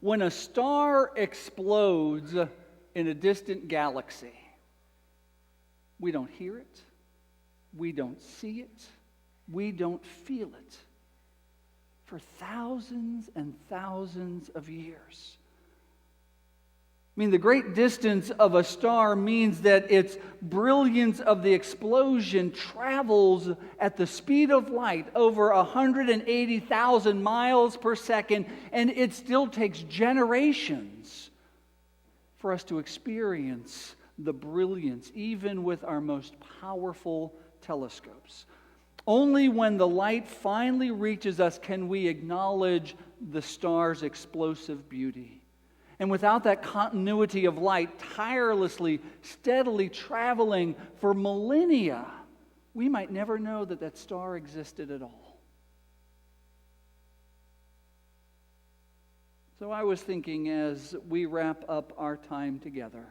When a star explodes in a distant galaxy, we don't hear it, we don't see it, we don't feel it for thousands and thousands of years. I mean, the great distance of a star means that its brilliance of the explosion travels at the speed of light over 180,000 miles per second, and it still takes generations for us to experience the brilliance, even with our most powerful telescopes. Only when the light finally reaches us can we acknowledge the star's explosive beauty. And without that continuity of light tirelessly, steadily traveling for millennia, we might never know that that star existed at all. So I was thinking as we wrap up our time together,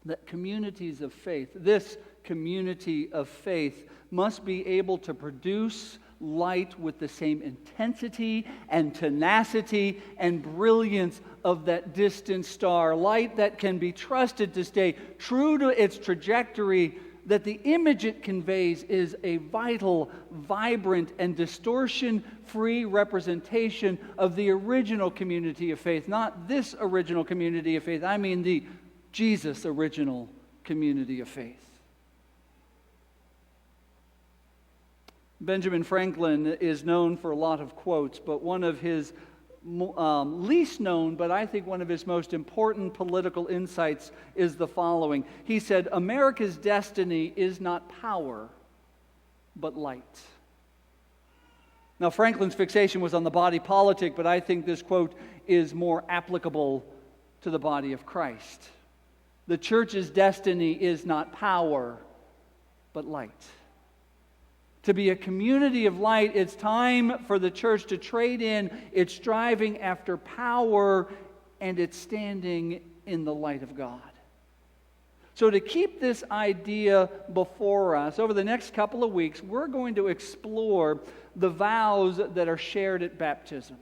that communities of faith, this community of faith, must be able to produce light with the same intensity and tenacity and brilliance of that distant star. Light that can be trusted to stay true to its trajectory, that the image it conveys is a vital, vibrant, and distortion-free representation of the original community of faith. Not this original community of faith, I mean the Jesus original community of faith. Benjamin Franklin is known for a lot of quotes, but one of his least known, but I think one of his most important political insights is the following. He said, "America's destiny is not power, but light." Now, Franklin's fixation was on the body politic, but I think this quote is more applicable to the body of Christ. The church's destiny is not power, but light. To be a community of light, it's time for the church to trade in its striving after power and its standing in the light of God. So to keep this idea before us, over the next couple of weeks, we're going to explore the vows that are shared at baptism.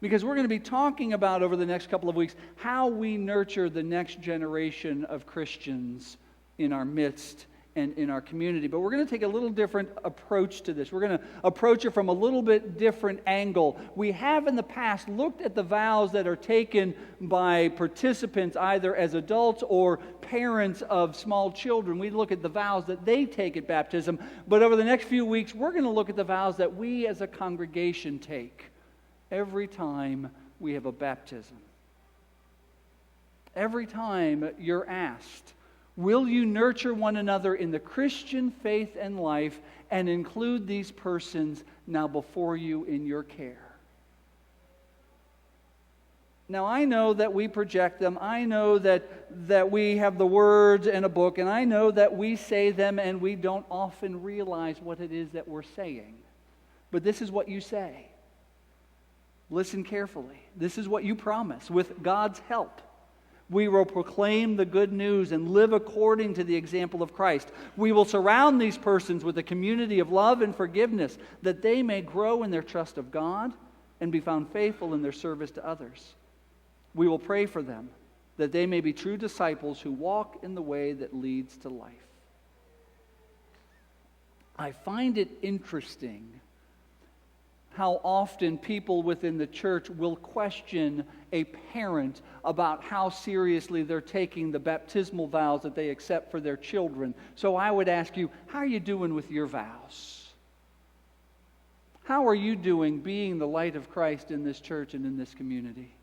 Because we're going to be talking about, over the next couple of weeks, how we nurture the next generation of Christians in our midst and in our community. But we're going to take a little different approach to this. We're going to approach it from a little bit different angle. We have in the past looked at the vows that are taken by participants, either as adults or parents of small children. We look at the vows that they take at baptism. But over the next few weeks, we're going to look at the vows that we as a congregation take every time we have a baptism. Every time you're asked, will you nurture one another in the Christian faith and life and include these persons now before you in your care? Now, I know that we project them. I know that we have the words in a book, and I know that we say them and we don't often realize what it is that we're saying. But this is what you say. Listen carefully. This is what you promise with God's help. We will proclaim the good news and live according to the example of Christ. We will surround these persons with a community of love and forgiveness, that they may grow in their trust of God and be found faithful in their service to others. We will pray for them, that they may be true disciples who walk in the way that leads to life. I find it interesting how often people within the church will question a parent about how seriously they're taking the baptismal vows that they accept for their children. So I would ask you, how are you doing with your vows? How are you doing being the light of Christ in this church and in this community?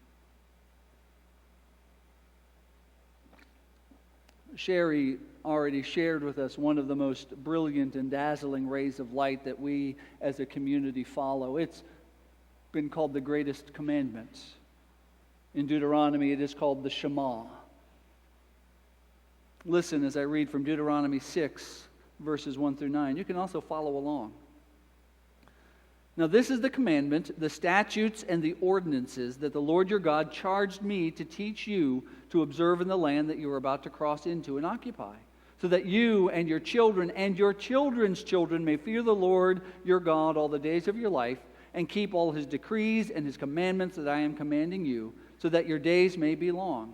Sherry already shared with us one of the most brilliant and dazzling rays of light that we as a community follow. It's been called the greatest commandment. In Deuteronomy, it is called the Shema. Listen as I read from Deuteronomy 6, verses 1 through 9. You can also follow along. Now this is the commandment, the statutes and the ordinances that the Lord your God charged me to teach you to observe in the land that you are about to cross into and occupy, so that you and your children and your children's children may fear the Lord your God all the days of your life, and keep all his decrees and his commandments that I am commanding you, so that your days may be long.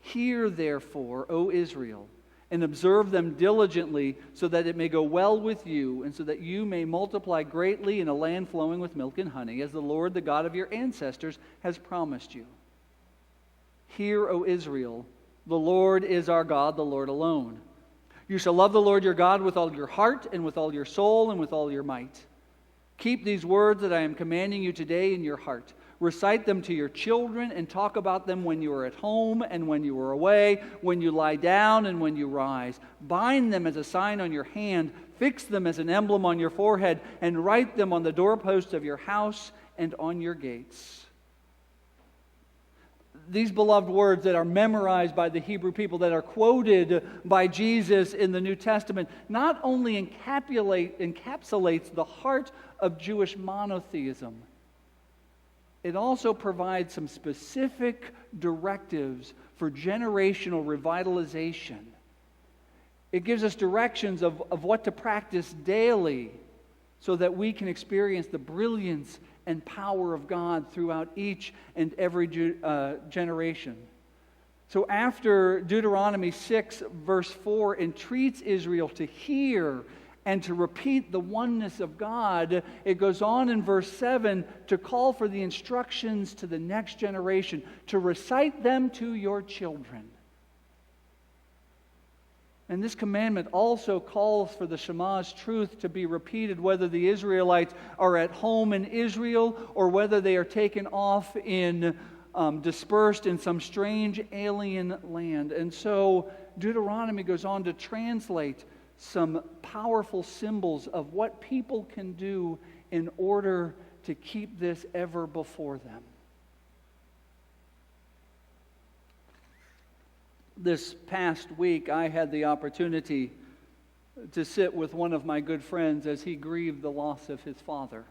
Hear, therefore, O Israel, and observe them diligently, so that it may go well with you, and so that you may multiply greatly in a land flowing with milk and honey, as the Lord, the God of your ancestors, has promised you. Hear, O Israel, the Lord is our God, the Lord alone. You shall love the Lord your God with all your heart, and with all your soul, and with all your might. Keep these words that I am commanding you today in your heart. Recite them to your children, and talk about them when you are at home and when you are away, when you lie down and when you rise. Bind them as a sign on your hand, fix them as an emblem on your forehead, and write them on the doorposts of your house and on your gates. These beloved words that are memorized by the Hebrew people, that are quoted by Jesus in the New Testament, not only encapsulates the heart of Jewish monotheism, it also provides some specific directives for generational revitalization. It gives us directions of what to practice daily so that we can experience the brilliance and power of God throughout each and every generation. So after Deuteronomy 6, verse 4, entreats Israel to hear and to repeat the oneness of God, it goes on in verse 7 to call for the instructions to the next generation, to recite them to your children. And this commandment also calls for the Shema's truth to be repeated, whether the Israelites are at home in Israel or whether they are taken off dispersed in some strange alien land. And so Deuteronomy goes on to translate some powerful symbols of what people can do in order to keep this ever before them. This past week, I had the opportunity to sit with one of my good friends as he grieved the loss of his father.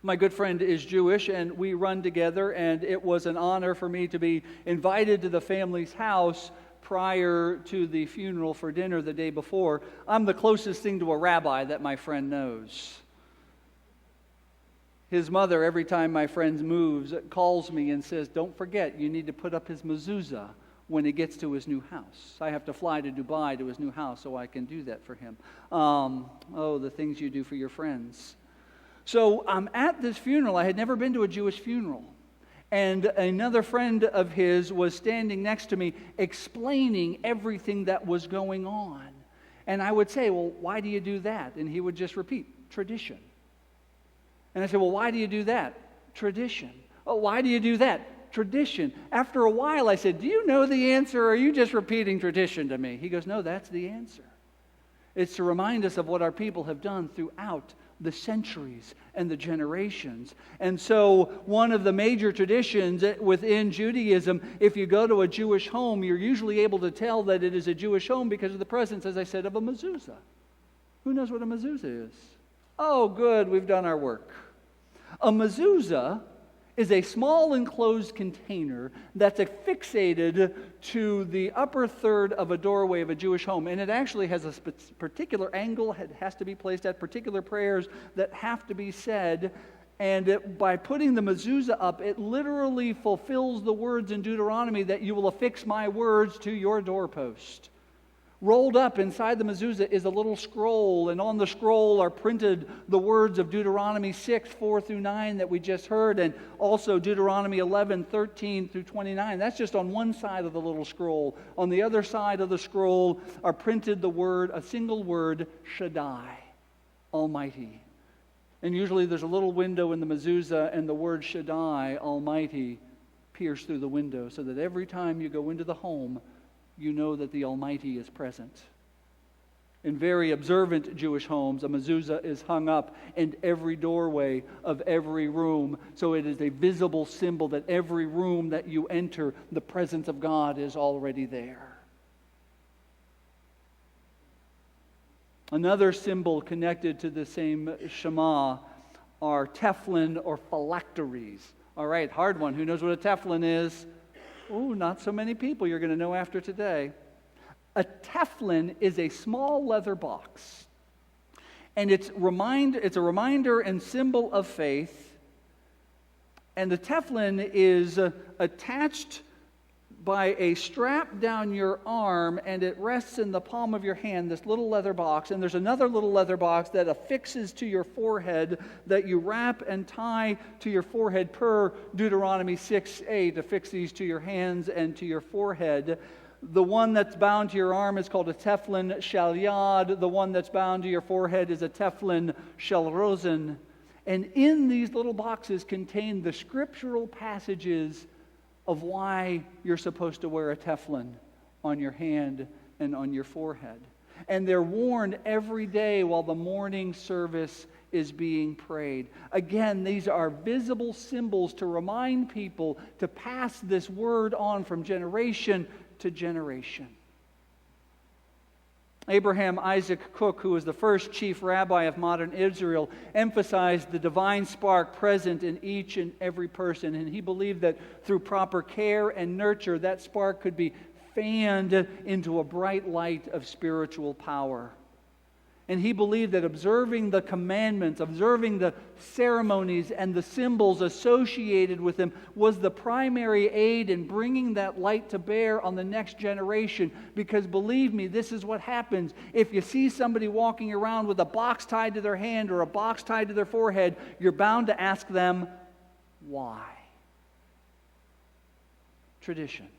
My good friend is Jewish, and we run together, and it was an honor for me to be invited to the family's house prior to the funeral for dinner the day before. I'm the closest thing to a rabbi that my friend knows. His mother, every time my friend moves, calls me and says, "Don't forget, you need to put up his mezuzah when he gets to his new house." I have to fly to Dubai to his new house so I can do that for him. The things you do for your friends. So I'm at this funeral. I had never been to a Jewish funeral. And another friend of his was standing next to me explaining everything that was going on. And I would say, "Well, why do you do that?" And he would just repeat, "Tradition." And I said, "Well, why do you do that?" "Tradition." "Oh, why do you do that?" "Tradition." After a while, I said, "Do you know the answer, or are you just repeating tradition to me?" He goes, "No, that's the answer. It's to remind us of what our people have done throughout the centuries and the generations." And so one of the major traditions within Judaism, if you go to a Jewish home, you're usually able to tell that it is a Jewish home because of the presence, as I said, of a mezuzah. Who knows what a mezuzah is? Oh, good, we've done our work. A mezuzah is a small enclosed container that's affixated to the upper third of a doorway of a Jewish home. And it actually has a particular angle. It has to be placed at particular prayers that have to be said. And by putting the mezuzah up, it literally fulfills the words in Deuteronomy that you will affix my words to your doorpost. Rolled up inside the mezuzah is a little scroll, and on the scroll are printed the words of Deuteronomy 6, 4 through 9 that we just heard, and also Deuteronomy 11, 13 through 29. That's just on one side of the little scroll. On the other side of the scroll are printed a single word, Shaddai, Almighty. And usually there's a little window in the mezuzah, and the word Shaddai, Almighty, pierced through the window, so that every time you go into the home, you know that the Almighty is present. In very observant Jewish homes, a mezuzah is hung up in every doorway of every room, so it is a visible symbol that every room that you enter, the presence of God is already there. Another symbol connected to the same Shema are tefillin or phylacteries. All right, hard one. Who knows what a tefillin is? Ooh, not so many people. You're going to know after today. A tefillin is a small leather box. And it's a reminder and symbol of faith. And the tefillin is attached by a strap down your arm, and it rests in the palm of your hand, this little leather box. And there's another little leather box that affixes to your forehead that you wrap and tie to your forehead per Deuteronomy 6:8. Affix these to your hands and to your forehead. The one that's bound to your arm is called a tefillin shel yad. The one that's bound to your forehead is a tefillin shel rosen. And in these little boxes contain the scriptural passages of why you're supposed to wear a tefillin on your hand and on your forehead. And they're worn every day while the morning service is being prayed. Again, these are visible symbols to remind people to pass this word on from generation to generation. Abraham Isaac Cook, who was the first chief rabbi of modern Israel, emphasized the divine spark present in each and every person. And he believed that through proper care and nurture, that spark could be fanned into a bright light of spiritual power. And he believed that observing the commandments, observing the ceremonies and the symbols associated with them was the primary aid in bringing that light to bear on the next generation. Because believe me, this is what happens. If you see somebody walking around with a box tied to their hand or a box tied to their forehead, you're bound to ask them, why? Tradition.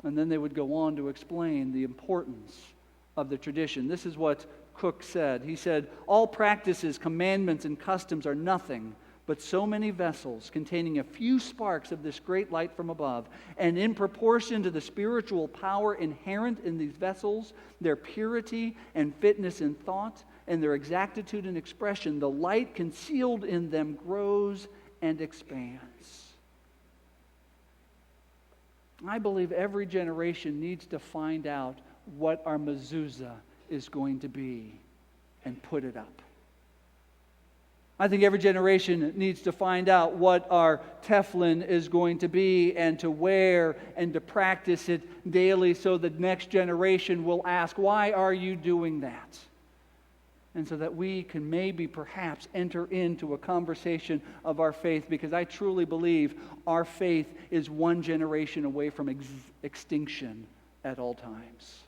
And then they would go on to explain the importance of the tradition. This is what Cook said. He said, all practices, commandments, and customs are nothing but so many vessels containing a few sparks of this great light from above. And in proportion to the spiritual power inherent in these vessels, their purity and fitness in thought, and their exactitude in expression, the light concealed in them grows and expands. I believe every generation needs to find out what our mezuzah is going to be and put it up. I think every generation needs to find out what our tefillin is going to be and to wear and to practice it daily so the next generation will ask, why are you doing that? And so that we can maybe perhaps enter into a conversation of our faith, because I truly believe our faith is one generation away from extinction at all times.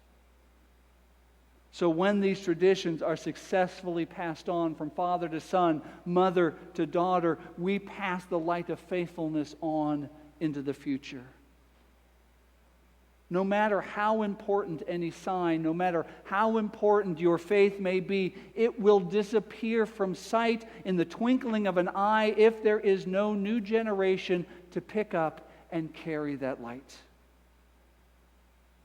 So when these traditions are successfully passed on from father to son, mother to daughter, we pass the light of faithfulness on into the future. No matter how important any sign, no matter how important your faith may be, it will disappear from sight in the twinkling of an eye if there is no new generation to pick up and carry that light.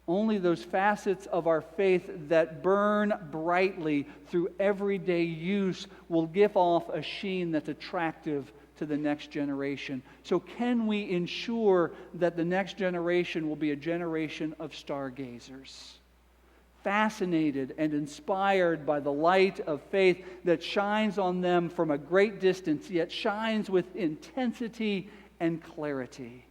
Only those facets of our faith that burn brightly through everyday use will give off a sheen that's attractive to the next generation. So can we ensure that the next generation will be a generation of stargazers, fascinated and inspired by the light of faith that shines on them from a great distance, yet shines with intensity and clarity?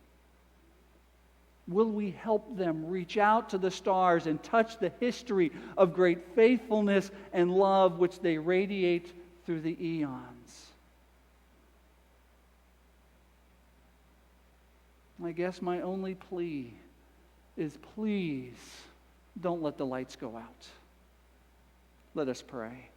Will we help them reach out to the stars and touch the history of great faithfulness and love which they radiate through the eons? I guess my only plea is, please don't let the lights go out. Let us pray.